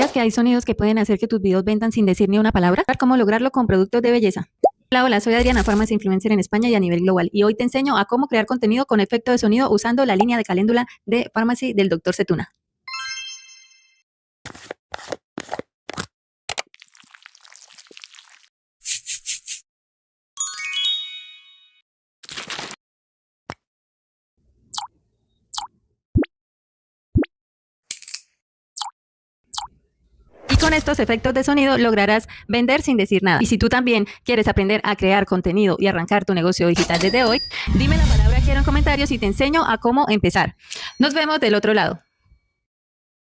¿Sabías que hay sonidos que pueden hacer que tus videos vendan sin decir ni una palabra? ¿Cómo lograrlo con productos de belleza? Hola, soy Adriana, Pharmacy Influencer en España y a nivel global. Y hoy te enseño a cómo crear contenido con efecto de sonido usando la línea de caléndula de Pharmacy del Dr. Setuna. Y con estos efectos de sonido lograrás vender sin decir nada. Y si tú también quieres aprender a crear contenido y arrancar tu negocio digital desde hoy, dime la palabra quiero en comentarios y te enseño a cómo empezar. Nos vemos del otro lado.